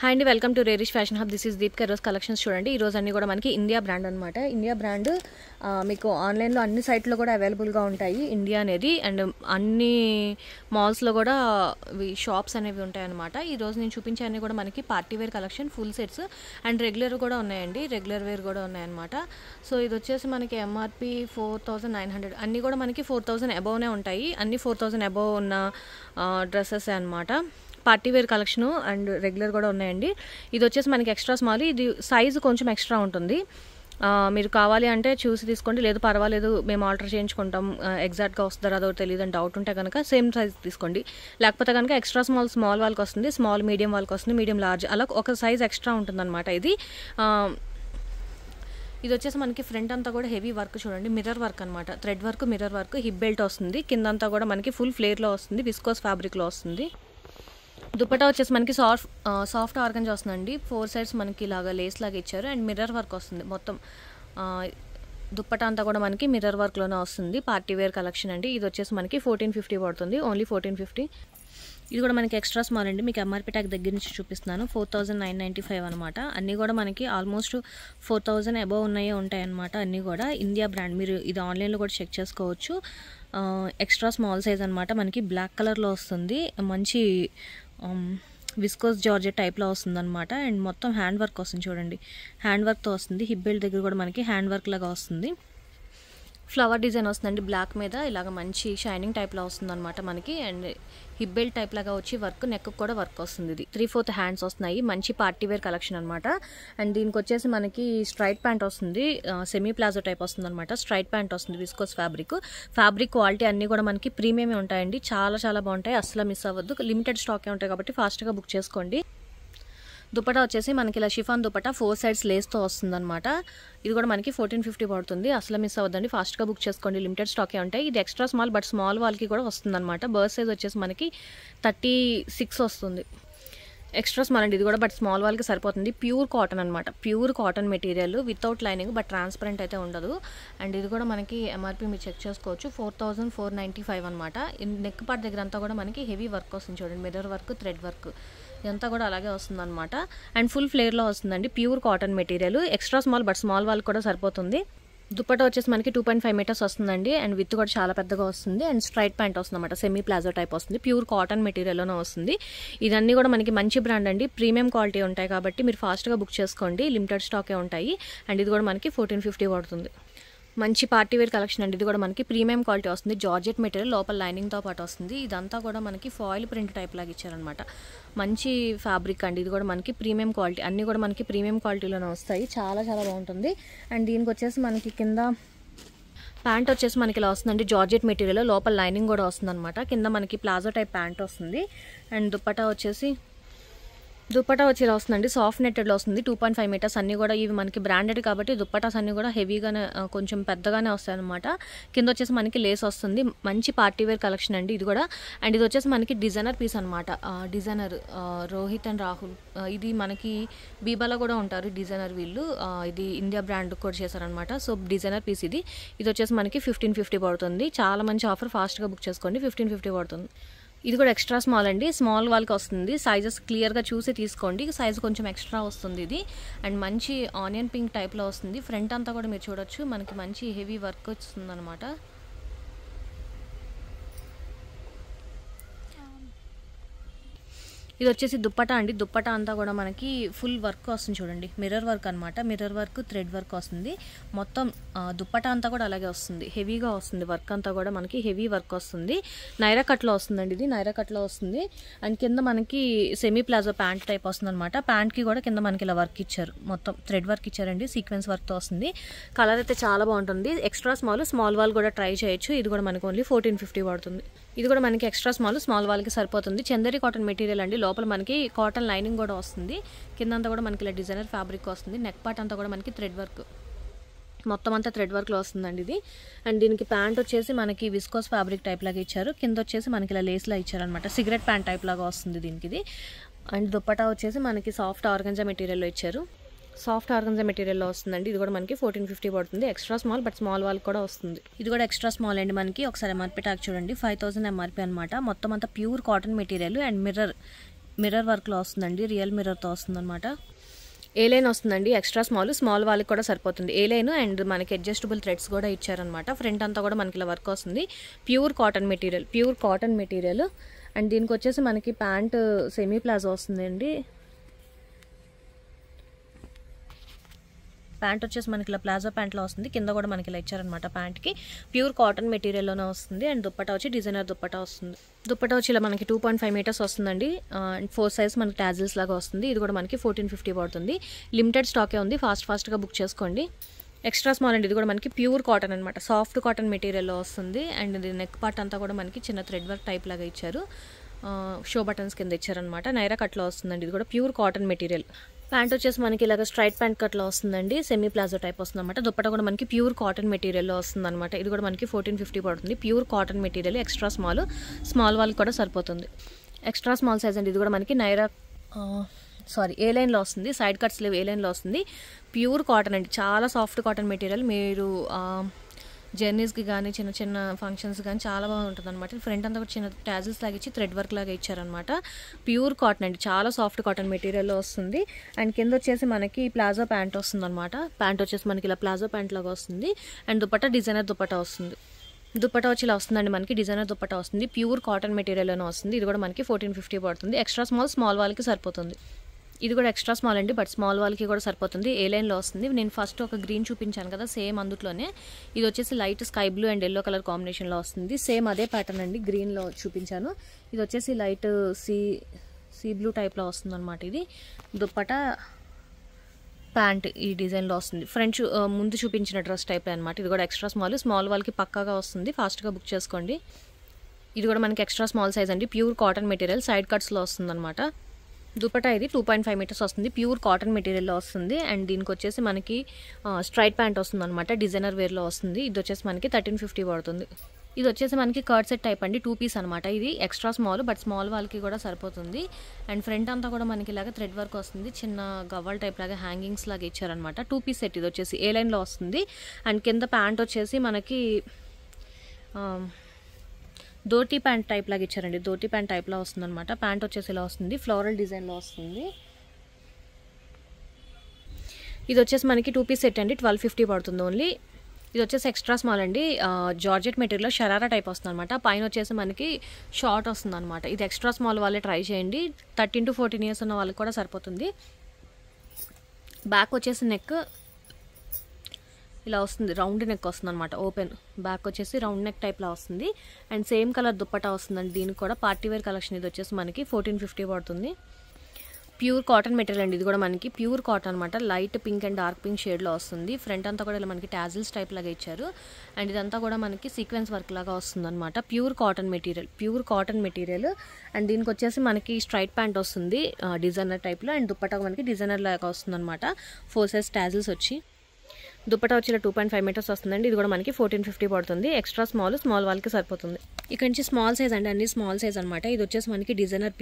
Hi అండి, welcome to Rarish fashion hub. This is Deep ఈరోజు collections చూడండి. ఈరోజు అన్నీ కూడా మనకి ఇండియా బ్రాండ్ అనమాట. ఇండియా బ్రాండ్ మీకు ఆన్లైన్లో అన్ని సైట్లో కూడా అవైలబుల్గా ఉంటాయి ఇండియా అనేది. అండ్ అన్ని మాల్స్లో కూడా షాప్స్ అనేవి ఉంటాయి అనమాట. ఈరోజు నేను చూపించే అన్ని కూడా మనకి party wear collection, full sets and regular కూడా ఉన్నాయండి. రెగ్యులర్ వేర్ కూడా ఉన్నాయన్నమాట. సో ఇది వచ్చేసి మనకి ఎంఆర్పి 4900. అన్నీ కూడా మనకి 4000 అబోవ్నే ఉంటాయి. అన్ని 4000 అబోవ్ ఉన్న డ్రెస్సెస్ అనమాట. Party wear collection and regular కూడా ఉన్నాయండి. ఇది వచ్చేసి మనకి ఎక్స్ట్రా స్మాల్. ఇది సైజు కొంచెం ఎక్స్ట్రా ఉంటుంది. మీరు కావాలి అంటే చూసి తీసుకోండి, లేదు పర్వాలేదు మేము ఆల్టర్ చేయించుకుంటాం, ఎగ్జాక్ట్గా వస్తుందో రాదో తెలియదు అని డౌట్ ఉంటే కనుక సేమ్ సైజ్ తీసుకోండి. లేకపోతే కనుక ఎక్స్ట్రా స్మాల్ వాళ్ళకి వస్తుంది, స్మాల్ మీడియం వాళ్ళకి వస్తుంది, మీడియం లార్జ్ అలా ఒక సైజ్ ఎక్స్ట్రా ఉంటుందన్నమాట. ఇది వచ్చేసి మనకి ఫ్రంట్ అంతా కూడా హెవీ వర్క్ చూడండి, మిర్రర్ వర్క్ అనమాట. Thread work, mirror work, hip belt వస్తుంది. కిందంతా కూడా మనకి ఫుల్ ఫ్లేర్లో వస్తుంది, విస్కోస్ ఫ్యాబ్రిక్లో వస్తుంది. దుపట్టా వచ్చేసి మనకి సాఫ్ట్ ఆర్గంజా వస్తుందండి. 4 సైడ్స్ మనకి ఇలాగా లేస్ లాగా ఇచ్చారు అండ్ మిర్రర్ వర్క్ వస్తుంది. మొత్తం దుపట్టా అంతా కూడా మనకి మిర్రర్ వర్క్లోనే వస్తుంది. పార్టీ వేర్ కలెక్షన్ అండి. ఇది వచ్చేసి మనకి 1450 పడుతుంది, ఓన్లీ 1450. ఇది కూడా మనకి ఎక్స్ట్రా స్మాల్ అండి. మీకు ఎంఆర్పి ట్యాగ్ దగ్గర నుంచి చూపిస్తున్నాను. 4995 అనమాట. అన్నీ కూడా మనకి ఆల్మోస్ట్ 4000 అబోవ్ ఉంటాయి అనమాట. అన్నీ కూడా ఇండియా బ్రాండ్. మీరు ఇది ఆన్లైన్లో కూడా చెక్ చేసుకోవచ్చు. ఎక్స్ట్రా స్మాల్ సైజ్ అనమాట. మనకి బ్లాక్ కలర్లో వస్తుంది. మంచి విస్కోస్ జార్జెట్ టైప్లో వస్తుంది అనమాట. అండ్ మొత్తం హ్యాండ్ వర్క్ వస్తుంది చూడండి, హ్యాండ్ వర్క్తో వస్తుంది. హిప్ బెల్ట్ దగ్గర కూడా మనకి హ్యాండ్ వర్క్ లాగా వస్తుంది. ఫ్లవర్ డిజైన్ వస్తుందండి బ్లాక్ మీద, ఇలాగ మంచి షైనింగ్ టైప్లో వస్తుంది అనమాట మనకి. అండ్ హిప్ బెల్ట్ టైప్ లాగా వచ్చి వర్క్, నెక్ కూడా వర్క్ వస్తుంది. ఇది 3/4 హ్యాండ్స్ వస్తున్నాయి. మంచి పార్టీ వేర్ కలెక్షన్ అనమాట. అండ్ దీనికి వచ్చేసి మనకి స్ట్రైట్ ప్యాంట్ వస్తుంది, సెమీ ప్లాజో టైప్ వస్తుంది అనమాట. స్ట్రైట్ ప్యాంట్ వస్తుంది, విస్కోస్ ఫ్యాబ్రిక్ క్వాలిటీ అన్నీ కూడా మనకి ప్రీమియమే ఉంటాయండి. చాలా చాలా బాగుంటాయి, అసలు మిస్ అవ్వద్దు. లిమిటెడ్ స్టాకే ఉంటాయి కాబట్టి ఫాస్ట్గా బుక్ చేసుకోండి. దుపట్టా వచ్చేసి మనకి ఇలా షిఫాన్ దుపట్టా 4 సైడ్స్ లేస్తో వస్తుంది అనమాట. ఇది కూడా మనకి 1450 పడుతుంది, అసలు మిస్ అవ్వద్దండి. ఫాస్ట్గా బుక్ చేసుకోండి, లిమిటెడ్ స్టాకే ఉంటాయి. ఇది ఎక్స్ట్రా స్మాల్, బట్ స్మాల్ వాళ్ళకి కూడా వస్తుంది అనమాట. బర్త్ సైజ్ వచ్చేసి మనకి 36 వస్తుంది. ఎక్స్ట్రా స్మాల్ అండి ఇది కూడా, బట్ స్మాల్ వాళ్ళకి సరిపోతుంది. ప్యూర్ కాటన్ అనమాట, pure cotton material without lining, but transparent అయితే ఉండదు. అండ్ ఇది కూడా మనకి ఎంఆర్పి మీరు చెక్ చేసుకోవచ్చు, 4495 అనమాట. నెక్ పార్ట్ దగ్గర అంతా కూడా మనకి హెవీ వర్క్ వస్తుంది చూడండి, మిర్రర్ వర్క్, థ్రెడ్ వర్క్ ఇదంతా కూడా అలాగే వస్తుంది అనమాట. అండ్ ఫుల్ ఫ్లేర్లో వస్తుందండి, pure cotton material. Extra small, but small వాళ్ళకి కూడా సరిపోతుంది. దుపట్టా వచ్చేసి మనకి 2.5 మీటర్స్ వస్తుందండి. అండ్ విత్ కూడా చాలా పెద్దగా వస్తుంది. అండ్ స్ట్రైట్ ప్యాంట్ వస్తుంది అనమాట, సెమీ ప్లాజో టైప్ వస్తుంది. ప్యూర్ కాటన్ మెటీరియల్లోనే వస్తుంది. ఇదన్నీ కూడా మనకి మంచి బ్రాండ్ అండి, ప్రీమియం క్వాలిటీ ఉంటాయి కాబట్టి మీరు ఫాస్ట్గా బుక్ చేసుకోండి, లిమిటెడ్ స్టాకే ఉంటాయి. అండ్ ఇది కూడా మనకి 1450 పడుతుంది. మంచి పార్టీ వేర్ కలెక్షన్ అండి. ఇది కూడా మనకి ప్రీమియం క్వాలిటీ వస్తుంది, జార్జెట్ మెటీరియల్, లోపల లైనింగ్తో పాటు వస్తుంది. ఇదంతా కూడా మనకి ఫాయిల్ ప్రింట్ టైప్ లాగా ఇచ్చారనమాట. మంచి ఫ్యాబ్రిక్ అండి. ఇది కూడా మనకి ప్రీమియం క్వాలిటీ, అన్నీ కూడా మనకి ప్రీమియం క్వాలిటీలోనే వస్తాయి. చాలా చాలా బాగుంటుంది. అండ్ దీనికి వచ్చేసి మనకి కింద ప్యాంట్ వచ్చేసి మనకి ఇలా వస్తుందండి, జార్జెట్ మెటీరియల్, లోపల లైనింగ్ కూడా వస్తుంది అనమాట. కింద మనకి ప్లాజో టైప్ ప్యాంట్ వస్తుంది. అండ్ దుపట్టా వచ్చి ఇలా వస్తుందండి, సాఫ్ట్ నెట్టెడ్లో వస్తుంది. 2.5 మీటర్స్. అన్నీ కూడా ఇవి మనకి బ్రాండెడ్ కాబట్టి దుపట్టాస్ అన్నీ కూడా హెవీగానే, కొంచెం పెద్దగానే వస్తాయి అనమాట. కింద వచ్చేసి మనకి లేస్ వస్తుంది. మంచి పార్టీ వేర్ కలెక్షన్ అండి ఇది కూడా. అండ్ ఇది వచ్చేసి మనకి డిజైనర్ పీస్ అనమాట. డిజైనర్ రోహిత్ అండ్ రాహుల్, ఇది మనకి బీబాలో కూడా ఉంటారు డిజైనర్ వీళ్ళు. ఇది ఇండియా బ్రాండ్ కూడా చేశారనమాట. సో డిజైనర్ పీస్ ఇది వచ్చేసి మనకి 1550 పడుతుంది. చాలా మంచి ఆఫర్, ఫాస్ట్గా బుక్ చేసుకోండి. 1550 పడుతుంది. ఇది కూడా ఎక్స్ట్రా స్మాల్ అండి, స్మాల్ వాళ్ళకి వస్తుంది. సైజెస్ క్లియర్గా చూసి తీసుకోండి, సైజ్ కొంచెం ఎక్స్ట్రా వస్తుంది ఇది. అండ్ మంచి ఆనియన్ పింక్ టైప్లో వస్తుంది. ఫ్రంట్ అంతా కూడా మీరు చూడొచ్చు, మనకి మంచి హెవీ వర్క్ వస్తుంది అనమాట. ఇది వచ్చేసి దుపట్టా అండి. దుపట్టా అంతా కూడా మనకి ఫుల్ వర్క్ వస్తుంది చూడండి, మిర్రర్ వర్క్ అనమాట. మిర్రర్ వర్క్, థ్రెడ్ వర్క్ వస్తుంది. మొత్తం దుపట్టా అంతా కూడా అలాగే వస్తుంది, హెవీగా వస్తుంది. వర్క్ అంతా కూడా మనకి హెవీ వర్క్ వస్తుంది. నైరా కట్లో వస్తుందండి, ఇది నైరా కట్లో వస్తుంది. అండ్ కింద మనకి సెమీ ప్లాజో ప్యాంట్ టైప్ వస్తుంది అనమాట. ప్యాంట్కి కూడా కింద మనకి ఇలా వర్క్ ఇచ్చారు, మొత్తం థ్రెడ్ వర్క్ ఇచ్చారండి, సీక్వెన్స్ వర్క్తో వస్తుంది. కలర్ అయితే చాలా బాగుంటుంది. ఎక్స్ట్రా స్మాల్ వాళ్ళు కూడా ట్రై చేయొచ్చు. ఇది కూడా మనకి ఓన్లీ 1450 పడుతుంది. ఇది కూడా మనకి ఎక్స్ట్రా స్మాల్ వాళ్ళకి సరిపోతుంది. చందేరి కాటన్ మెటీరియల్ అండి. లోపల మనకి కాటన్ లైనింగ్ కూడా వస్తుంది. కిందంతా కూడా మనకి ఇలా డిజైనర్ ఫ్యాబ్రిక్ వస్తుంది. నెక్ పార్ట్ అంతా కూడా మనకి థ్రెడ్ వర్క్, మొత్తం అంతా థ్రెడ్ వర్క్లో వస్తుందండి ఇది. అండ్ దీనికి ప్యాంట్ వచ్చేసి మనకి విస్కోస్ ఫ్యాబ్రిక్ టైప్ లాగా ఇచ్చారు. కింద వచ్చేసి మనకి ఇలా లేస్లా ఇచ్చారనమాట. సిగరెట్ ప్యాంట్ టైప్ లాగా వస్తుంది దీనికి ఇది. అండ్ దుపట్టా వచ్చేసి మనకి సాఫ్ట్ ఆర్గంజా మెటీరియల్లో ఇచ్చారు. సాఫ్ట్ ఆర్గంజా మెటీరియల్లో వస్తుందండి. ఇది కూడా మనకి 1450 పడుతుంది. ఎక్స్ట్రా స్మాల్, బట్ స్మాల్ వాళ్ళకి కూడా వస్తుంది. ఇది కూడా ఎక్స్ట్రా స్మాల్ అండి మనకి. ఒకసారి ఎంఆర్పి ట్యాగ్ చూడండి, 5000 ఎంఆర్పి అనమాట. మొత్తం అంతా pure cotton material and mirror mirror వర్క్లో వస్తుందండి, రియల్ మిర్రర్తో వస్తుందన్నమాట. ఏ లైన్ వస్తుందండి, ఎక్స్ట్రా స్మాల్ వాళ్ళకి కూడా సరిపోతుంది. ఏ లైన్ అండ్ మనకి అడ్జస్టబుల్ థ్రెడ్స్ కూడా ఇచ్చారనమాట. ఫ్రంట్ అంతా కూడా మనకి ఇలా వర్క్ వస్తుంది. Pure cotton material. అండ్ దీనికి వచ్చేసి మనకి ప్యాంట్ సెమీ ప్లాజో వస్తుందండి. ప్యాంట్ వచ్చేసి మనకి ఇలా ప్లాజో ప్యాంట్లో వస్తుంది. కింద కూడా మనకి ఇలా ఇచ్చారనమాట. ప్యాంట్కి ప్యూర్ కాటన్ మెటీరియల్లోనే వస్తుంది. అండ్ దుప్పటా వచ్చి డిజైనర్ దుప్పటా వస్తుంది. దుప్పటా వచ్చి ఇలా మనకి 2.5 మీటర్స్ వస్తుందండి. అండ్ 4 సైజ్ మనకి టాజిల్స్ లాగా వస్తుంది. ఇది కూడా మనకి 1450 పడుతుంది. లిమిటెడ్ స్టాకే ఉంది, ఫాస్ట్గా బుక్ చేసుకోండి. ఎక్స్ట్రా స్మాల్ అండి, ఇది కూడా మనకి ప్యూర్ కాటన్ అనమాట, సాఫ్ట్ కాటన్ మెటీరియల్లో వస్తుంది. అండ్ ఇది నెక్ పార్ట్ అంతా కూడా మనకి చిన్న థ్రెడ్ వర్క్ టైప్ లాగా ఇచ్చారు. షో బటన్స్ కింద ఇచ్చారనమాట. నైరా కట్లో వస్తుందండి. ఇది కూడా ప్యూర్ కాటన్ మెటీరియల్. ప్యాంట్ వచ్చేసి మనకి ఇలాగ స్ట్రైట్ ప్యాంట్ కట్లో వస్తుందండి. సెమీ ప్లాజో టైప్ వస్తుంది అనమాట. దుప్పట కూడా మనకి ప్యూర్ కాటన్ మెటీరియల్లో వస్తుంది అనమాట. ఇది కూడా మనకి 1450 పడుతుంది. Pure cotton material, extra small వాళ్ళకి కూడా సరిపోతుంది. ఎక్స్ట్రా స్మాల్ సైజ్ అండి. ఇది కూడా మనకి నైరా ఏ లైన్లో వస్తుంది. సైడ్ కట్స్ లేవు, ఏ లైన్లో వస్తుంది. ప్యూర్ కాటన్ అండి, చాలా సాఫ్ట్ కాటన్ మెటీరియల్. మీరు జర్నీస్కి కానీ చిన్న ఫంక్షన్స్ కానీ చాలా బాగుంటుంది అనమాట. ఫ్రంట్ అంతా కూడా చిన్న టాజిల్స్ లాగా ఇచ్చి థ్రెడ్ వర్క్ లాగా ఇచ్చారనమాట. ప్యూర్ కాటన్ అండి, చాలా సాఫ్ట్ కాటన్ మెటీరియల్లో వస్తుంది. అండ్ కింద వచ్చేసి మనకి ప్లాజో ప్యాంట్ వస్తుంది అనమాట. ప్యాంట్ వచ్చేసి మనకి ఇలా ప్లాజో ప్యాంట్ లాగా వస్తుంది. అండ్ దుప్పటా డిజైనర్ దుప్పటా వస్తుంది. దుప్పటా వచ్చి ఇలా వస్తుందండి, మనకి డిజైనర్ దుప్పటా వస్తుంది. ప్యూర్ కాటన్ మెటీరియల్లోనే వస్తుంది. ఇది కూడా మనకి 1450 పడుతుంది. ఎక్స్ట్రా స్మాల్ వాళ్ళకి సరిపోతుంది. ఇది కూడా ఎక్స్ట్రా స్మాల్ అండి, బట్ స్మాల్ వాళ్ళకి కూడా సరిపోతుంది. ఏ లైన్లో వస్తుంది. నేను ఫస్ట్ ఒక గ్రీన్ చూపించాను కదా, సేమ్ అందులోనే ఇది వచ్చేసి light sky blue and yellow colour కాంబినేషన్లో వస్తుంది. సేమ్ అదే ప్యాటర్న్ అండి, గ్రీన్లో చూపించాను. ఇది వచ్చేసి లైట్ సీ బ్లూ టైప్లో వస్తుంది అనమాట. ఇది దుప్పటా ప్యాంట్ ఈ డిజైన్లో వస్తుంది. ఫ్రంట్ ముందు చూపించిన డ్రెస్ టైప్ అనమాట. ఇది కూడా ఎక్స్ట్రా స్మాల్ వాళ్ళకి పక్కాగా వస్తుంది. ఫాస్ట్గా బుక్ చేసుకోండి. ఇది కూడా మనకి ఎక్స్ట్రా స్మాల్ సైజ్ అండి, ప్యూర్ కాటన్ మెటీరియల్, సైడ్ కట్స్లో వస్తుంది అనమాట. దుపట్టా ఇది 2.5 మీటర్స్ వస్తుంది. ప్యూర్ కాటన్ మెటీరియల్లో వస్తుంది. అండ్ దీనికి వచ్చేసి మనకి స్ట్రైట్ ప్యాంట్ వస్తుంది అనమాట. డిజైనర్ వేర్లో వస్తుంది. ఇది వచ్చేసి మనకి 1350 పడుతుంది. ఇది వచ్చేసి మనకి కర్డ్ సెట్ టైప్ అండి, 2 పీస్ అనమాట. ఇది ఎక్స్ట్రా స్మాల్, బట్ స్మాల్ వాళ్ళకి కూడా సరిపోతుంది. అండ్ ఫ్రంట్ అంతా కూడా మనకి ఇలాగ థ్రెడ్ వర్క్ వస్తుంది. చిన్న గవ్వల్ టైప్ లాగా హ్యాంగింగ్స్ లాగా ఇచ్చారనమాట. 2 పీస్ సెట్ ఇది వచ్చేసి ఏ లైన్లో వస్తుంది. అండ్ కింద ప్యాంట్ వచ్చేసి మనకి ధోటీ ప్యాంట్ టైప్ లాగా ఇచ్చారండి. ధోటీ ప్యాంట్ టైప్లో వస్తుంది అనమాట. ప్యాంట్ వచ్చేసి ఇలా వస్తుంది, ఫ్లోరల్ డిజైన్లో వస్తుంది. ఇది వచ్చేసి మనకి 2 పీస్ సెట్ అండి, 1250 పడుతుంది ఓన్లీ. ఇది వచ్చేసి ఎక్స్ట్రా స్మాల్ అండి, జార్జెట్ మెటీరియల్లో షరారా టైప్ వస్తుంది అనమాట. పైన వచ్చేసి మనకి షార్ట్ వస్తుంది అనమాట. ఇది ఎక్స్ట్రా స్మాల్ వాళ్ళే ట్రై చేయండి. 13 to 14 ఇయర్స్ ఉన్న వాళ్ళకి కూడా సరిపోతుంది. బ్యాక్ వచ్చేసి నెక్ ఇలా వస్తుంది, రౌండ్ నెక్ వస్తుంది అనమాట. ఓపెన్ బ్యాక్ వచ్చేసి రౌండ్ నెక్ టైప్లో వస్తుంది. అండ్ సేమ్ కలర్ దుప్పటా వస్తుందండి. దీనికి కూడా పార్టీ వేర్ కలెక్షన్. ఇది వచ్చేసి మనకి 1450 పడుతుంది. ప్యూర్ కాటన్ మెటీరియల్ అండి. ఇది కూడా మనకి ప్యూర్ కాటన్ అనమాట. Light pink and dark pink షేడ్లో వస్తుంది. ఫ్రంట్ అంతా కూడా ఇలా మనకి టాజిల్స్ టైప్ లాగా ఇచ్చారు. అండ్ ఇదంతా కూడా మనకి సీక్వెన్స్ వర్క్ లాగా వస్తుంది అనమాట. Pure cotton material. అండ్ దీనికి వచ్చేసి మనకి స్ట్రైట్ ప్యాంట్ వస్తుంది డిజైనర్ టైప్లో. అండ్ దుప్పటా మనకి డిజైనర్ లాగా వస్తుంది అనమాట. 4 సైజ్ టాజిల్స్ వచ్చి దుప్పటా వచ్చి 2.5 మీటర్స్ వస్తుందండి. ఇది కూడా మనకి 1450 పడుతుంది. ఎక్స్ట్రా స్మాల్ వాళ్ళకి సరిపోతుంది. ఇక్కడ నుంచి స్మాల్ సైజ్ అండి, అన్ని స్మాల్ సైజ్ అనమాట. ఇది వచ్చేసి మనకి డిజైనర్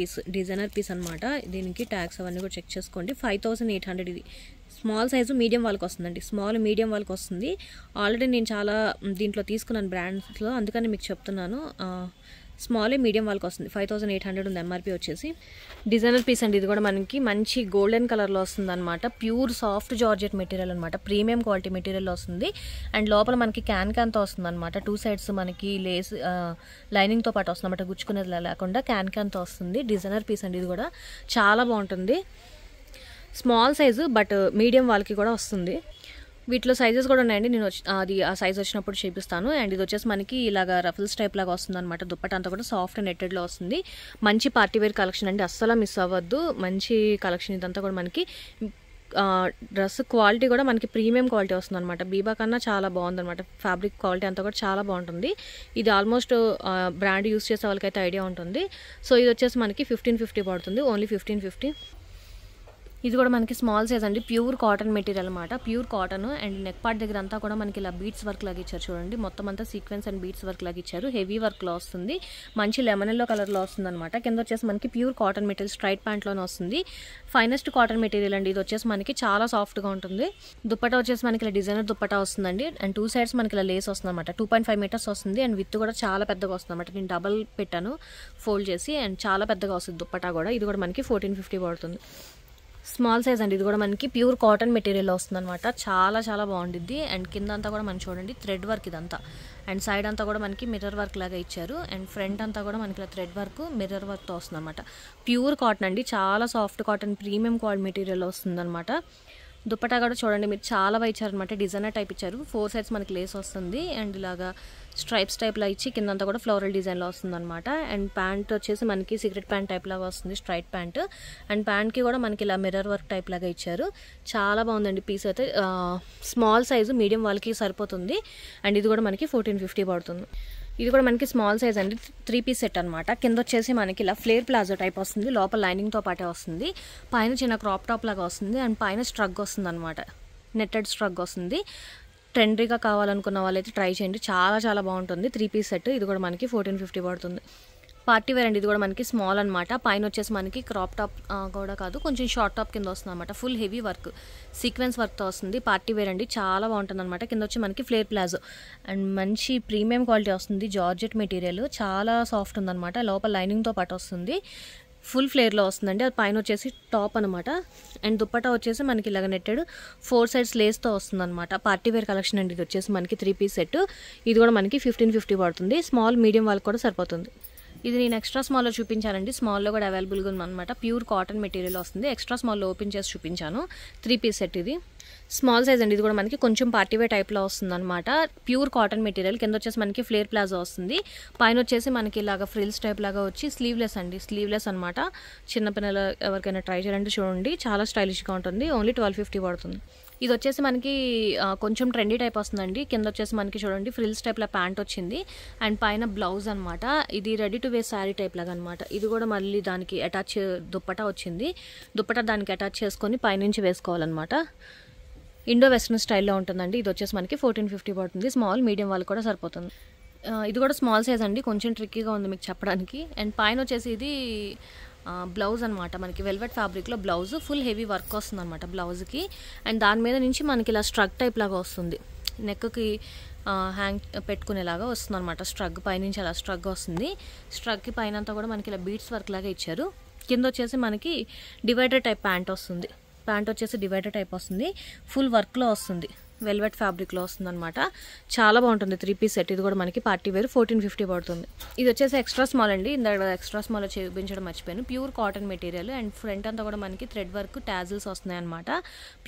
పీస్ అనమాట. దీనికి ట్యాగ్స్ అవన్నీ కూడా చెక్ చేసుకోండి. 5800 ఇది స్మాల్ సైజు మీడియం వాళ్ళకి వస్తుందండి. మీడియం వాళ్ళకి వస్తుంది. ఆల్రెడీ నేను చాలా దీంట్లో తీసుకున్నాను బ్రాండ్స్లో, అందుకని మీకు చెప్తున్నాను. స్మాల్ మీడియం వాళ్ళకి వస్తుంది. 5800 ఉంది ఎంఆర్పి వచ్చేసి. డిజైనర్ పీస్ అండి. ఇది కూడా మనకి మంచి గోల్డెన్ కలర్లో వస్తుంది అనమాట. ప్యూర్ సాఫ్ట్ జార్జెట్ మెటీరియల్ అనమాట. ప్రీమియం క్వాలిటీ మెటీరియల్లో వస్తుంది. అండ్ లోపల మనకి క్యాన్తో వస్తుంది అనమాట. 2 సైడ్స్ మనకి లేస్ లైనింగ్తో పాటు వస్తుంది అనమాట. గుచ్చుకునేది లేకుండా క్యాన్తో వస్తుంది. డిజైనర్ పీస్ అండి. ఇది కూడా చాలా బాగుంటుంది. స్మాల్ సైజు బట్ మీడియం వాళ్ళకి కూడా వస్తుంది. వీటిలో సైజెస్ కూడా ఉన్నాయండి. నేను అది ఆ సైజ్ వచ్చినప్పుడు చూపిస్తాను. అండ్ ఇది వచ్చేసి మనకి ఇలాగా రఫల్స్ టైప్ లాగా వస్తుంది అనమాట. దుప్పట అంతా కూడా సాఫ్ట్ నెట్టెడ్లో వస్తుంది. మంచి పార్టీ వేర్ కలెక్షన్ అండి, అస్సలు మిస్ అవ్వద్దు. మంచి కలెక్షన్ ఇదంతా కూడా మనకి. డ్రెస్ క్వాలిటీ కూడా మనకి ప్రీమియం క్వాలిటీ వస్తుంది అనమాట. బీబా కన్నా చాలా బాగుందన్నమాట. ఫ్యాబ్రిక్ క్వాలిటీ అంతా కూడా చాలా బాగుంటుంది. ఇది ఆల్మోస్ట్ బ్రాండ్ యూస్ చేసే వాళ్ళకైతే ఐడియా ఉంటుంది. సో ఇది వచ్చేసి మనకి 1550 పడుతుంది, ఓన్లీ 1550. ఇది కూడా మనకి స్మాల్ సైజ్ అండి, ప్యూర్ కాటన్ మెటీరియల్ అనమాట, pure cotton. And neck part దగ్గర అంతా కూడా మనకి ఇలా బీట్స్ వర్క్ లాగా ఇచ్చారు చూడండి, మొత్తం అంతా సీక్వెన్స్ అండ్ బీట్స్ వర్క్ లాగా ఇచ్చారు. హెవీ వర్క్ లో వస్తుంది, మంచి లెమన్ ఎల్లో కలర్ లో వస్తుంది అనమాట. కింద వచ్చేసి మనకి pure cotton material straight pant లోనే వస్తుంది. ఫైనెస్ట్ కాటన్ మెటీరియల్ అండి, ఇది వచ్చేసి మనకి చాలా సాఫ్ట్ గా ఉంటుంది. దుప్పటా వచ్చేసి మనకి ఇలా డిజైనర్ దుప్పటా వస్తుందండి. అండ్ 2 సైడ్స్ మనకి ఇలా లేస్ వస్తుంది అనమాట. 2.5 మీటర్స్ వస్తుంది. అండ్ విత్ కూడా చాలా పెద్దగా వస్తుంది అనమాట. నేను డబల్ పెట్టాను ఫోల్డ్ చేసి, అండ్ చాలా పెద్దగా వస్తుంది దుప్పటా కూడా. ఇది కూడా మనకి 1450 పడుతుంది. స్మాల్ సైజ్ అండి, ఇది కూడా మనకి ప్యూర్ కాటన్ మెటీరియల్ వస్తుంది అనమాట. చాలా చాలా బాగుండిద్ది. అండ్ కింద అంతా కూడా మనం చూడండి థ్రెడ్ వర్క్ ఇదంతా. అండ్ సైడ్ అంతా కూడా మనకి మిర్రర్ వర్క్ లాగా ఇచ్చారు. అండ్ ఫ్రంట్ అంతా కూడా మనకి ఇలా థ్రెడ్ వర్క్ మిర్రర్ వర్క్తో వస్తుంది అనమాట. ప్యూర్ కాటన్ అండి, చాలా soft cotton premium quality material వస్తుంది అనమాట. దుప్పటా కూడా చూడండి మీరు చాలా బాగా ఇచ్చారనమాట, డిజైనర్ టైప్ ఇచ్చారు. 4 సైడ్స్ మనకి లేస్ వస్తుంది. అండ్ ఇలాగా స్ట్రైప్స్ టైప్లా ఇచ్చి కిందంతా కూడా ఫ్లోరల్ డిజైన్లో వస్తుంది అనమాట. అండ్ ప్యాంట్ వచ్చేసి మనకి సీక్రెట్ ప్యాంట్ టైప్ లాగా వస్తుంది, స్ట్రైట్ ప్యాంట్. అండ్ ప్యాంట్కి కూడా మనకి ఇలా మిర్రర్ వర్క్ టైప్ లాగా ఇచ్చారు. చాలా బాగుందండి పీస్ అయితే. స్మాల్ సైజు మీడియం వాళ్ళకి సరిపోతుంది. అండ్ ఇది కూడా మనకి 1450 పడుతుంది. ఇది కూడా మనకి స్మాల్ సైజ్ అండి, 3 పీస్ సెట్ అనమాట. కింద వచ్చేసి మనకి ఇలా ఫ్లేర్ ప్లాజో టైప్ వస్తుంది, లోపల లైనింగ్తో పాటే వస్తుంది. పైన చిన్న క్రాప్ టాప్ లాగా వస్తుంది. అండ్ పైన స్ట్రగ్ వస్తుంది అనమాట, నెట్టెడ్ స్ట్రగ్ వస్తుంది. ట్రెండీగా కావాలనుకున్న వాళ్ళైతే ట్రై చేయండి, చాలా చాలా బాగుంటుంది. 3 పీస్ సెట్. ఇది కూడా మనకి 1450 పడుతుంది. పార్టీ వేర్ అండి, ఇది కూడా మనకి స్మాల్ అనమాట. పైన వచ్చేసి మనకి క్రాప్ టాప్ కూడా కాదు, కొంచెం షార్ట్ టాప్ కింద వస్తుంది అనమాట. ఫుల్ హెవీ వర్క్ సీక్వెన్స్ వర్క్తో వస్తుంది. పార్టీ వేర్ అండి, చాలా బాగుంటుంది అనమాట. కింద వచ్చి మనకి ఫ్లేర్ ప్లాజో అండ్ మంచి ప్రీమియం క్వాలిటీ వస్తుంది. జార్జెట్ మెటీరియల్ చాలా సాఫ్ట్ ఉందన్నమాట. లోపల లైనింగ్తో పాటు వస్తుంది. ఫుల్ ఫ్లేర్లో వస్తుందండి. అది పైన వచ్చేసి టాప్ అనమాట. అండ్ దుప్పటా వచ్చేసి మనకి ఇలాగ నెట్టెడ్ 4 సైడ్స్ లేస్తో వస్తుంది అనమాట. పార్టీ వేర్ కలెక్షన్ అండి, ఇది వచ్చేసి మనకి 3 పీస్ సెట్. ఇది కూడా మనకి 1550 పడుతుంది. స్మాల్ మీడియం వాళ్ళకి కూడా సరిపోతుంది. ఇది నేను ఎక్స్ట్రా స్మాల్లో చూపించానండి, స్మాల్లో కూడా అవైలబుల్గా ఉందన్నమాట. ప్యూర్ కాటన్ మెటీరియల్ వస్తుంది. ఎక్స్ట్రా స్మాల్లో ఓపెన్ చేసి చూపించాను. 3 పీస్ సెట్ ఇది. స్మాల్ సైజ్ అండి, ఇది కూడా మనకి కొంచెం పార్టీవేర్ టైప్లో వస్తుంది అనమాట. Pure cotton material. కింద వచ్చేసి మనకి ఫ్లేర్ ప్లాజో వస్తుంది. పైన వచ్చేసి మనకి ఇలాగ ఫ్రిల్స్ టైప్ లాగా వచ్చి స్లీవ్లెస్ అండి, స్లీవ్లెస్ అనమాట. చిన్నపిల్లలు ఎవరికైనా ట్రై చేయాలంటే చూడండి, చాలా స్టైలిష్గా ఉంటుంది. ఓన్లీ 1250 పడుతుంది. ఇది వచ్చేసి మనకి కొంచెం ట్రెండీ టైప్ వస్తుందండి. కింద వచ్చేసి మనకి చూడండి ఫ్రిల్స్ టైప్లో ప్యాంట్ వచ్చింది. అండ్ పైన బ్లౌజ్ అనమాట. ఇది ready to wear sari type లాగా అనమాట. ఇది కూడా మళ్ళీ దానికి అటాచ్ దుప్పటా వచ్చింది. దుప్పటా దానికి అటాచ్ చేసుకొని పైనుంచి వేసుకోవాలన్నమాట. ఇండో వెస్ట్రన్ స్టైల్లో ఉంటుందండి. ఇది వచ్చేసి మనకి 1450 పడుతుంది. స్మాల్ మీడియం వాళ్ళకి కూడా సరిపోతుంది. ఇది కూడా స్మాల్ సైజ్ అండి, కొంచెం ట్రిక్కీగా ఉంది మీకు చెప్పడానికి. అండ్ పైన వచ్చేసి ఇది బ్లౌజ్ అనమాట. మనకి వెల్వెట్ ఫ్యాబ్రిక్లో బ్లౌజ్ ఫుల్ హెవీ వర్క్ వస్తుంది అనమాట బ్లౌజ్కి. అండ్ దాని మీద నుంచి మనకి ఇలా స్ట్రగ్ టైప్ లాగా వస్తుంది, నెక్కి హ్యాంగ్ పెట్టుకునేలాగా వస్తుంది అనమాట. స్ట్రగ్ పైనుంచి అలా స్ట్రగ్ వస్తుంది. స్ట్రగ్కి పైన అంతా కూడా మనకి ఇలా బీట్స్ వర్క్ లాగా ఇచ్చారు. కింద వచ్చేసి మనకి డివైడర్ టైప్ ప్యాంట్ వస్తుంది. ప్యాంట్ వచ్చేసి డివైడర్ టైప్ వస్తుంది. ఫుల్ వర్క్లో వస్తుంది, వెల్వెట్ ఫ్యాబ్రిక్లో వస్తుంది అనమాట. చాలా బాగుంటుంది. 3 పీస్ సెట్. ఇది కూడా మనకి పార్టీ వేర్ 1450 పడుతుంది. ఇది వచ్చేసి ఎక్స్ట్రా స్మాల్ అండి, ఇందాక ఎక్స్ట్రా స్మాల్లో చూపించడం మర్చిపోయాను. Pure cotton material. And front అంతా కూడా మనకి థ్రెడ్ వర్క్ టాజిల్స్ వస్తున్నాయి అనమాట.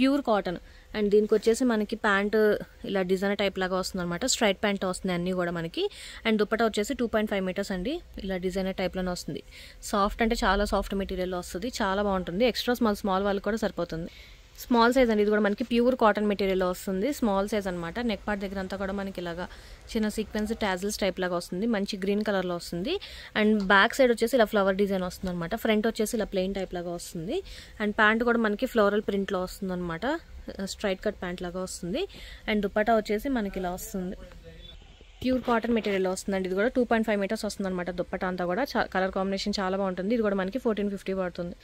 Pure cotton. అండ్ దీనికి వచ్చేసి మనకి ప్యాంట్ ఇలా డిజైనర్ టైప్ లాగా వస్తుంది అనమాట. స్ట్రైట్ ప్యాంట్ వస్తుంది అన్నీ కూడా మనకి. అండ్ దుప్పటా వచ్చేసి 2.5 మీటర్స్ అండి, ఇలా డిజైనర్ టైప్లోనే వస్తుంది. సాఫ్ట్ అంటే చాలా సాఫ్ట్ మెటీరియల్ వస్తుంది, చాలా బాగుంటుంది. ఎక్స్ట్రా స్మాల్ వాళ్ళకి కూడా సరిపోతుంది. స్మాల్ సైజ్ అండి, ఇది కూడా మనకి ప్యూర్ కాటన్ మెటీరియల్ వస్తుంది. స్మాల్ సైజ్ అనమాట. నెక్ పార్ట్ దగ్గర అంతా కూడా మనకి ఇలాగా చిన్న సీక్వెన్స్ టాజిల్స్ టైప్ లాగా వస్తుంది. మంచి గ్రీన్ కలర్లో వస్తుంది. అండ్ బ్యాక్ సైడ్ వచ్చేసి ఇలా ఫ్లవర్ డిజైన్ వస్తుంది అనమాట. ఫ్రంట్ వచ్చేసి ఇలా ప్లెయిన్ టైప్ లాగా వస్తుంది. అండ్ ప్యాంట్ కూడా మనకి ఫ్లోరల్ ప్రింట్లో వస్తుంది అనమాట. స్ట్రైట్ కట్ ప్యాంట్ లాగా వస్తుంది. అండ్ దుప్పటా వచ్చేసి మనకి ఇలా వస్తుంది. ప్యూర్ కాటన్ మెటీరియల్ వస్తుందండి. ఇది కూడా 2.5 మీటర్స్ వస్తుంది అనమాట. దుప్పటా అంతా కూడా కలర్ కాంబినేషన్ చాలా బాగుంటుంది. ఇది కూడా మనకి 1450 పడుతుంది.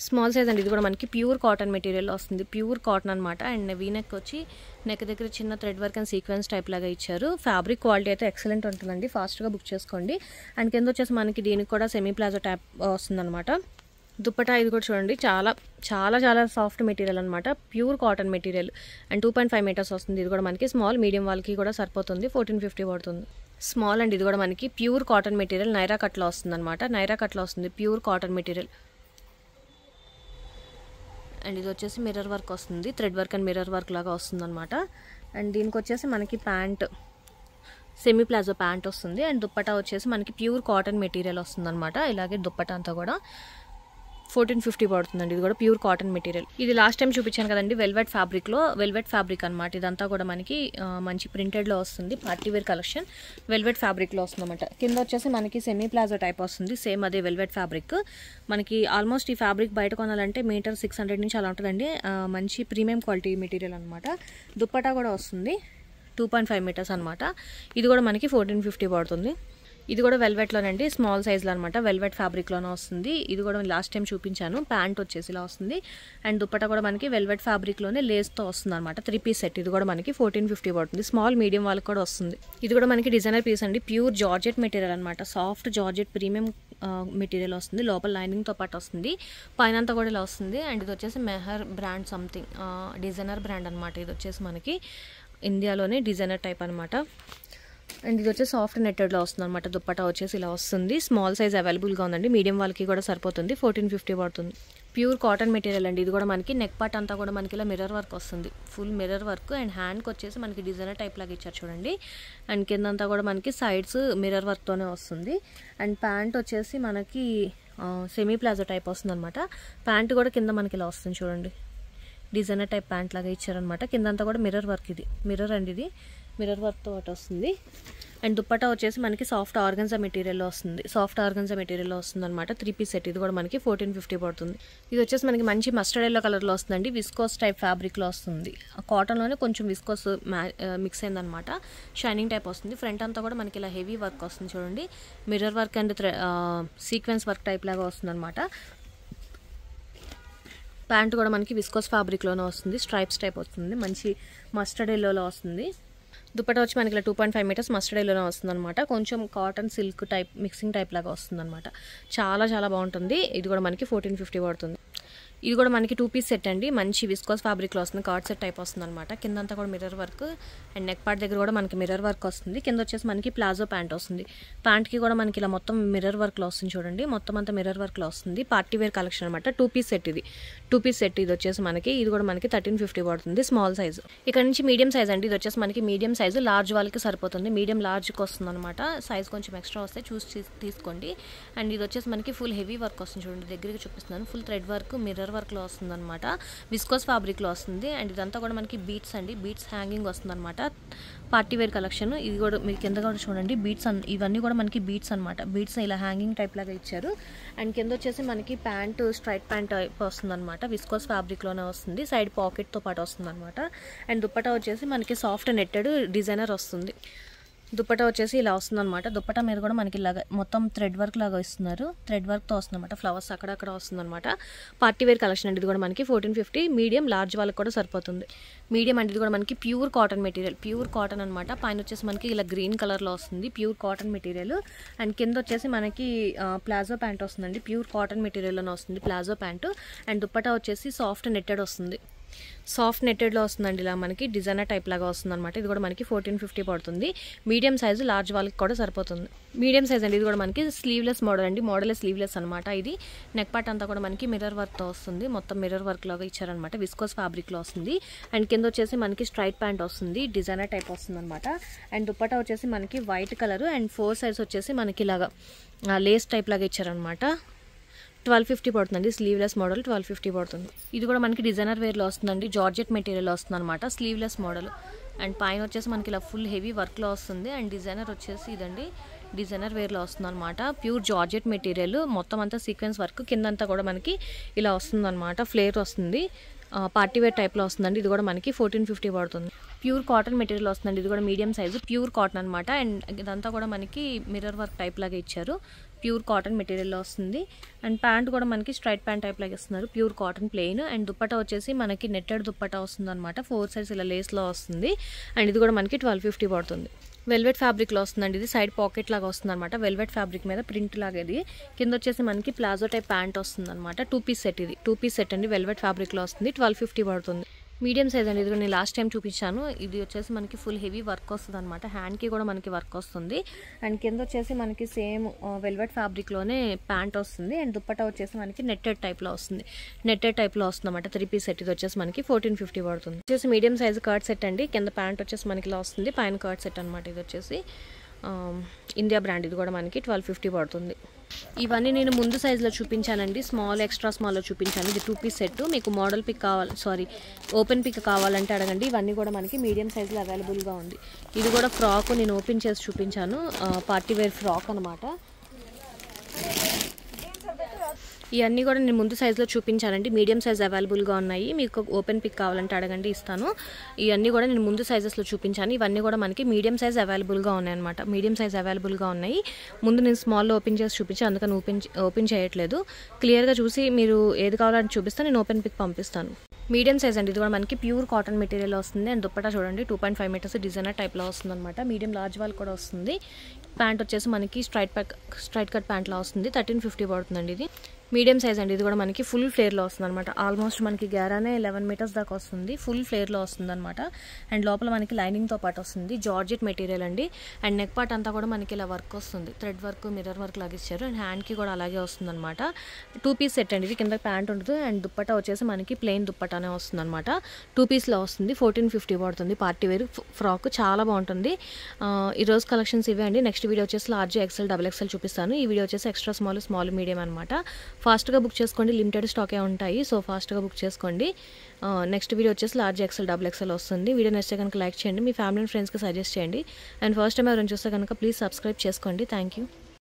స్మాల్ సైజ్ అండి, ఇది కూడా మనకి ప్యూర్ కాటన్ మెటీరియల్ వస్తుంది. ప్యూర్ కాటన్ అనమాట. అండ్ వీనెక్ వచ్చి నెక్ దగ్గర చిన్న thread work and sequence type లాగా ఇచ్చారు. ఫ్యాబ్రిక్ క్వాలిటీ అయితే ఎక్సలెంట్ ఉంటుందండి, ఫాస్ట్గా బుక్ చేసుకోండి. అండ్ కింద వచ్చేసి మనకి దీనికి కూడా సెమీ ప్లాజో టైప్ వస్తుంది అనమాట. దుప్పటా ఇది కూడా చూడండి, చాలా చాలా చాలా సాఫ్ట్ మెటీరియల్ అనమాట. Pure cotton material. And 2.5 metres వస్తుంది. ఇది కూడా మనకి స్మాల్ మీడియం వాళ్ళకి కూడా సరిపోతుంది. 1450 పడుతుంది. స్మాల్ అండ్ ఇది కూడా మనకి ప్యూర్ కాటన్ మెటీరియల్ నైరా కట్లో వస్తుంది అనమాట. నైరా కట్లో వస్తుంది ప్యూర్ కాటన్ మెటీరియల్. అండ్ ఇది వచ్చేసి మిర్రర్ వర్క్ వస్తుంది, thread work and mirror work లాగా వస్తుంది అనమాట. అండ్ దీనికి వచ్చేసి మనకి ప్యాంట్ సెమీ ప్లాజో ప్యాంట్ వస్తుంది. అండ్ దుప్పటా వచ్చేసి మనకి ప్యూర్ కాటన్ మెటీరియల్ వస్తుంది అనమాట. ఇలాగే దుప్పటా అంతా కూడా 1450 పడుతుందండి. ఇది కూడా ప్యూర్ కాటన్ మెటీరియల్. ఇది లాస్ట్ టైం చూపించాను కదండి వెల్వెట్ ఫ్యాబ్రిక్ అనమాట. ఇదంతా కూడా మనకి మంచి ప్రింటెడ్లో వస్తుంది. పార్టీ వేర్ కలెక్షన్ వెల్వెట్ ఫ్యాబ్రిక్లో వస్తుందన్నమాట. కింద వచ్చేసి మనకి సెమీ ప్లాజో టైప్ వస్తుంది. సేమ్ అదే వెల్వెట్ ఫ్యాబ్రిక్. మనకి ఆల్మోస్ట్ ఈ ఫ్యాబ్రిక్ బయట కొనాలంటే మీటర్ 600 నుంచి అలా ఉంటుందండి. మంచి ప్రీమియం క్వాలిటీ మెటీరియల్ అనమాట. దుప్పటా కూడా వస్తుంది 2.5 మీటర్స్ అనమాట. ఇది కూడా మనకి 1450 పడుతుంది. ఇది కూడా వెల్వెట్లోనండి, స్మాల్ సైజ్లో అనమాట. వెల్వెట్ ఫ్యాబ్రిక్లోనే వస్తుంది. ఇది కూడా లాస్ట్ టైం చూపించాను. ప్యాంట్ వచ్చేసి ఇలా వస్తుంది. అండ్ దుప్పటా కూడా మనకి వెల్వెట్ ఫ్యాబ్రిక్లోనే లేస్తో వస్తుంది అనమాట. 3 పీస్ సెట్. ఇది కూడా మనకి 1450 పడుతుంది. స్మాల్ మీడియం వాళ్ళకి కూడా వస్తుంది. ఇది కూడా మనకి డిజైనర్ పీస్ అండి. ప్యూర్ జార్జెట్ మెటీరియల్ అనమాట. సాఫ్ట్ జార్జెట్ ప్రీమియం మెటీరియల్ వస్తుంది. లోపల లైనింగ్తో పాటు వస్తుంది. పైన అంతా కూడా ఇలా వస్తుంది. అండ్ ఇది వచ్చేసి Mehar brand something designer brand అనమాట. ఇది వచ్చేసి మనకి ఇండియాలోనే డిజైనర్ టైప్ అనమాట. అండ్ ఇది వచ్చేసి సాఫ్ట్ నెట్టెడ్లో వస్తుంది అనమాట. దుప్పటా వచ్చేసి ఇలా వస్తుంది. స్మాల్ సైజ్ అవైలబుల్గా ఉందండి. మీడియం వాళ్ళకి కూడా సరిపోతుంది. 1450 పడుతుంది. ప్యూర్ కాటన్ మెటీరియల్ అండి. ఇది కూడా మనకి నెక్ పార్ట్ అంతా కూడా మనకి ఇలా మిర్రర్ వర్క్ వస్తుంది. Full mirror work. అండ్ హ్యాండ్కి వచ్చేసి మనకి డిజైనర్ టైప్ లాగా ఇచ్చారు చూడండి. అండ్ కిందంతా కూడా మనకి సైడ్స్ మిర్రర్ వర్క్తోనే వస్తుంది. అండ్ ప్యాంట్ వచ్చేసి మనకి సెమీ ప్లాజో టైప్ వస్తుంది అనమాట. ప్యాంట్ కూడా కింద మనకి ఇలా వస్తుంది చూడండి. డిజైనర్ టైప్ ప్యాంట్ లాగా ఇచ్చారనమాట. కిందంతా కూడా మిర్రర్ వర్క్. ఇది మిర్రర్ అండి. ఇది మిర్రర్ వర్క్తో పాటు వస్తుంది. అండ్ దుప్పటా వచ్చేసి మనకి సాఫ్ట్ ఆర్గన్జా మెటీరియల్లో వస్తుంది అనమాట. 3 పీస్ సెట్. ఇది కూడా మనకి 1450 పడుతుంది. ఇది వచ్చేసి మనకి మంచి మస్టర్డ్ ఎల్లో కలర్లో వస్తుందండి. విస్కోస్ టైప్ ఫ్యాబ్రిక్లో వస్తుంది. కాటన్లోనే కొంచెం విస్కోస్ మిక్స్ అయిందనమాట. షైనింగ్ టైప్ వస్తుంది. ఫ్రంట్ అంతా కూడా మనకి ఇలా హెవీ వర్క్ వస్తుంది చూడండి. Mirror work and sequence work type లాగా వస్తుంది అనమాట. ప్యాంట్ కూడా మనకి విస్కోస్ ఫ్యాబ్రిక్లోనే వస్తుంది. స్ట్రైప్స్ టైప్ వస్తుంది. మంచి మస్టర్డ్ ఎల్లోలో వస్తుంది. దుప్పటా వచ్చి మనకి ఇలా 2.5 మీటర్స్ మస్టర్డ్ ఎల్లోనే వస్తుంది అనమాట. కొంచెం cotton silk type mixing type లాగా వస్తుంది అనమాట. చాలా చాలా బాగుంటుంది. ఇది కూడా మనకి 1450 పడుతుంది. ఇది కూడా మనకి 2 పీస్ సెట్ అండి. మంచి విస్కోస్ ఫ్యాబ్రిక్లో వస్తుంది. కార్డ్ సెట్ టైప్ వస్తుంది అనమాట. కిందంతా కూడా mirror work. And neck part దగ్గర కూడా మనకి మిర్రర్ వర్క్ వస్తుంది. కింద వచ్చేసి మనకి ప్లాజో ప్యాంట్ వస్తుంది. ప్యాంట్కి కూడా మనకి ఇలా మొత్తం మిర్రర్ వర్క్లో వస్తుంది చూడండి. మొత్తం అంతా మిర్రర్ వర్క్లో వస్తుంది. పార్టీ వేర్ కలెక్షన్ అనమాట. 2 పీస్ సెట్. ఇది 2 పీస్ సెట్. ఇది వచ్చేసి మనకి ఇది కూడా మనకి 1350 పడుతుంది. Small size. ఇక్కడ నుంచి మీడియం సైజ్ అండి. ఇది వచ్చేసి మనకి మీడియం సైజు. లార్జ్ వాళ్ళకి సరిపోతుంది. మీడియం లార్జ్కి వస్తుంది అనమాట. సైజ్ కొంచెం ఎక్స్ట్రా వస్తే చూసి తీసుకోండి. అండ్ ఇది వచ్చేసి మనకి ఫుల్ హెవీ వర్క్ వస్తుంది చూడండి. దగ్గరికి చూపిస్తున్నాను. ఫుల్ థ్రెడ్ వర్క్ మిర్రర్ వర్క్లో వస్తుంది అనమాట. విస్కోస్ ఫ్యాబ్రిక్లో వస్తుంది. అండ్ ఇదంతా కూడా మనకి బీట్స్ అండి. బీట్స్ హ్యాంగింగ్ వస్తుంది అనమాట. Party wear collection. ఇది కూడా మీరు కింద కూడా చూడండి. బీట్స్ ఇవన్నీ కూడా మనకి బీట్స్ అనమాట. బీట్స్ ఇలా హ్యాంగింగ్ టైప్ లాగా ఇచ్చారు. అండ్ కింద వచ్చేసి మనకి ప్యాంట్ స్ట్రైట్ ప్యాంట్ టైప్ వస్తుంది అనమాట. విస్కోస్ ఫ్యాబ్రిక్లోనే వస్తుంది. సైడ్ పాకెట్తో పాటు వస్తుంది అనమాట. అండ్ దుప్పటా వచ్చేసి మనకి సాఫ్ట్ నెట్టెడ్ డిజైనర్ వస్తుంది. దుప్పటా వచ్చేసి ఇలా వస్తుంది అనమాట. దుప్పటా మీద కూడా మనకి ఇలాగా మొత్తం థ్రెడ్ వర్క్ లాగా ఇస్తున్నారు. థ్రెడ్ వర్క్తో వస్తుంది అనమాట. ఫ్లవర్స్ అక్కడక్కడ వస్తుంది అనమాట. పార్టీ వేర్ కలెక్షన్ అండి. ఇది కూడా మనకి 1450. మీడియం లార్జ్ వాళ్ళకి కూడా సరిపోతుంది. మీడియం అంటే ఇది కూడా మనకి pure cotton material. Pure cotton అనమాట. పైన వచ్చేసి మనకి ఇలా గ్రీన్ కలర్లో వస్తుంది. Pure cotton material. అండ్ కింద వచ్చేసి మనకి ప్లాజో ప్యాంట్ వస్తుందండి. ప్యూర్ కాటన్ మెటీరియల్లోనే వస్తుంది ప్లాజో ప్యాంటు. అండ్ దుప్పటా వచ్చేసి సాఫ్ట్ నెట్టెడ్ వస్తుంది. సాఫ్ట్ నెట్టెడ్లో వస్తుందండి. ఇలా మనకి డిజైనర్ టైప్ లాగా వస్తుంది అనమాట. ఇది కూడా మనకి 1450 పడుతుంది. మీడియం సైజు లార్జ్ వాళ్ళకి కూడా సరిపోతుంది. మీడియం సైజ్ అండి. ఇది కూడా మనకి స్లీవ్లెస్ మోడల్ అండి. మోడలే స్లీవ్లెస్ అనమాట. ఇది నెక్ పార్ట్ అంతా కూడా మనకి మిర్రర్ వర్క్తో వస్తుంది. మొత్తం మిర్రర్ వర్క్ లాగా ఇచ్చారనమాట. విస్కోస్ ఫ్యాబ్రిక్లో వస్తుంది. అండ్ కింద వచ్చేసి మనకి స్ట్రైట్ ప్యాంట్ వస్తుంది. డిజైనర్ టైప్ వస్తుంది అనమాట. అండ్ దుప్పటా వచ్చేసి మనకి వైట్ కలర్. అండ్ 4 సైడ్స్ వచ్చేసి మనకి ఇలాగా లేస్ టైప్ లాగా ఇచ్చారనమాట. 1250 పడుతుందండి. స్లీవ్లెస్ మోడల్ 1250 పడుతుంది. ఇది కూడా మనకి డిజైనర్ వేర్లో వస్తుందండి. జార్జెట్ మెటీరియల్ వస్తుంది అనమాట. Sleeveless model. అండ్ పైన వచ్చేసి మనకి ఇలా ఫుల్ హెవీ వర్క్లో వస్తుంది. అండ్ డిజైనర్ వచ్చేసి ఇదండి. డిజైనర్ వేర్లో వస్తుంది అనమాట. Pure georgette material. మొత్తం అంతా సీక్వెన్స్ వర్క్. కిందంతా కూడా మనకి ఇలా వస్తుంది అనమాట. ఫ్లేర్ వస్తుంది. పార్టీ వేర్ టైప్లో వస్తుందండి. ఇది కూడా మనకి 1450 పడుతుంది. ప్యూర్ కాటన్ మెటీరియల్ వస్తుందండి. ఇది కూడా మీడియం సైజు ప్యూర్ కాటన్ అనమాట. అండ్ ఇదంతా కూడా మనకి మిర్రర్ వర్క్ టైప్ లాగా ఇచ్చారు. ప్యూర్ కాటన్ మెటీరియల్లో వస్తుంది. అండ్ ప్యాంట్ కూడా మనకి స్ట్రైట్ ప్యాంట్ టైప్ లాగా ఇస్తున్నారు. Pure cotton plain. And dupatta వచ్చేసి మనకి నెట్టెడ్ దుప్పటా వస్తుంది అనమాట. 4 సైడ్స్ ఇలా లేస్లో వస్తుంది. అండ్ ఇది కూడా మనకి 1250 పడుతుంది. వెల్వెట్ ఫ్యాబ్రిక్లో వస్తుందండి. ఇది సైడ్ పాకెట్ లాగా వస్తుంది అనమాట. వెల్వెట్ ఫ్యాబ్రిక్ మీద ప్రింట్ లాగా ఇది. కింద వచ్చేసి మనకి ప్లాజో టైప్ ప్యాంట్ వస్తుంది అనమాట. 2 పీస్ సెట్. ఇది 2 పీస్ సెట్ అండి. వెల్వెట్ ఫ్యాబ్రిక్లో వస్తుంది. 1250 పడుతుంది. మీడియం సైజ్ అండి. ఇది నేను లాస్ట్ టైం చూపించాను. ఇది వచ్చేసి మనకి ఫుల్ హెవీ వర్క్ వస్తుంది అనమాట. హ్యాండ్కి కూడా మనకి వర్క్ వస్తుంది. అండ్ కింద వచ్చేసి మనకి సేమ్ వెల్వెట్ ఫ్యాబ్రిక్లోనే ప్యాంట్ వస్తుంది. అండ్ దుప్పటా వచ్చేసి మనకి నెట్టెడ్ టైప్లో వస్తుంది. నెట్టెడ్ టైప్లో వస్తుంది అనమాట. 3 పీస్ సెట్. ఇది వచ్చేసి మనకి 1450 పడుతుంది. వచ్చేసి మీడియం సైజ్ కర్డ్ సెట్ అండి. కింద ప్యాంట్ వచ్చేసి మనకి ఇలా వస్తుంది. పైన కర్డ్ సెట్ అనమాట. ఇది వచ్చేసి ఇండియా బ్రాండ్. ఇది కూడా మనకి 1250 పడుతుంది. ఇవన్నీ నేను ముందు సైజులో చూపించానండి, స్మాల్ ఎక్స్ట్రా స్మాల్లో చూపించాను. ఇది 2 పీస్ సెట్. మీకు మోడల్ పిక్ ఓపెన్ పిక్ కావాలంటే అడగండి. ఇవన్నీ కూడా మనకి మీడియం సైజులో అవైలబుల్గా ఉంది. ఇది కూడా ఫ్రాక్ నేను ఓపెన్ చేసి చూపించాను, పార్టీ వేర్ ఫ్రాక్ అనమాట. ఇవన్నీ కూడా నేను ముందు సైజులో చూపించానండి, మీడియం సైజ్ అవైలబుల్గా ఉన్నాయి. మీకు ఓపెన్ పిక్ కావాలంటే అడగండి, ఇస్తాను. ఇవన్నీ కూడా నేను ముందు సైజెస్లో చూపించాను. ఇవన్నీ కూడా మనకి మీడియం సైజ్ అవైలబుల్గా ఉన్నాయి అనమాట. మీడియం సైజ్ అవైలబుల్గా ఉన్నాయి. ముందు నేను స్మాల్లో ఓపెన్ చేసి చూపించాను, అందుకని ఓపెన్ చేయట్లేదు. క్లియర్గా చూసి మీరు ఏది కావాలని చూపిస్తే నేను ఓపెన్ పిక్ పంపిస్తాను. మీడియం సైజ్ అండి. ఇది కూడా మనకి ప్యూర్ కాటన్ మెటీరియల్ వస్తుంది. అండ్ దుప్పటా చూడండి 2.5 మీటర్స్ డిజైనర్ టైప్లో వస్తుంది అనమాట. మీడియం లార్జ్ వాల్ కూడా వస్తుంది. ప్యాంట్ వచ్చేసి మనకి స్ట్రైట్ కట్ ప్యాంట్లో వస్తుంది. 1350 పడుతుందండి. ఇది మీడియం సైజ్ అండి. ఇది కూడా మనకి ఫుల్ ఫ్లేర్లో వస్తుంది అనమాట. ఆల్మోస్ట్ మనకి గ్యారానే 11 మీటర్స్ దాకా వస్తుంది. ఫుల్ ఫ్లేర్లో వస్తుంది అనమాట. అండ్ లోపల మనకి లైనింగ్తో పాటు వస్తుంది. జార్జెట్ మెటీరియల్ అండి. అండ్ నెక్ పార్ట్ అంతా కూడా మనకి ఇలా వర్క్ వస్తుంది, థ్రెడ్ వర్క్, మిర్రర్ వర్క్ లాగా ఇచ్చారు. అండ్ హ్యాండ్కి కూడా అలాగే వస్తుంది అనమాట. 2 పీస్ సెట్ అండి. ఇది కింద ప్యాంట్ ఉంటుంది. అండ్ దుప్పటా వచ్చేసి మనకి ప్లెయిన్ దుప్పటానే వస్తుంది అనమాట. 2 పీస్లో వస్తుంది. 1450 పడుతుంది. పార్టీ వేర్ ఫ్రాక్ చాలా బాగుంటుంది. ఈ రోజు కలెక్షన్స్ ఇవే అండి. నెక్స్ట్ వీడియో వచ్చేసి లార్జ్, ఎక్సెల్, XXL చూపిస్తాను. ఈ వీడియో వచ్చేసి ఎక్స్ట్రా స్మాల్, మీడియం అనమాట. ఫాస్ట్గా బుక్ చేసుకోండి, లిమిటెడ్ స్టాకే ఉంటాయి. సో ఫాస్ట్గా బుక్ చేసుకోండి. నెక్స్ట్ వీడియో వచ్చేసి లార్జ్, ఎక్సెల్, XXL వస్తుంది. వీడియో నచ్చితే కనుక లైక్ చేయండి, మీ ఫ్యామిలీ అండ్ ఫ్రెండ్స్కి సజెస్ట్ చేయండి. అండ్ ఫస్ట్ టైం ఎవరైనా చూస్తే కనుక ప్లీజ్ సబ్స్క్రైబ్ చేసుకోండి. Thank you.